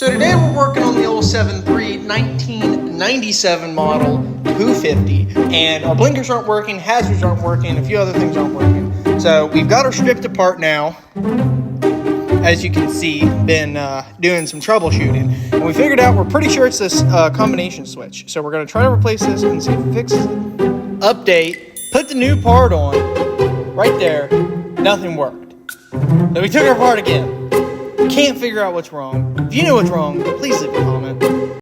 So today we're working on the 073 1997 model Who 50, and our blinkers aren't working, hazards aren't working, a few other things aren't working. So we've got her stripped apart now. As you can see, been doing some troubleshooting, and we figured out we're pretty sure it's this combination switch. So we're going to try to replace this and see if it fixes it. Update, put the new part on, right there, nothing worked. So we took our part again. Can't figure out what's wrong. If you know what's wrong, please leave a comment.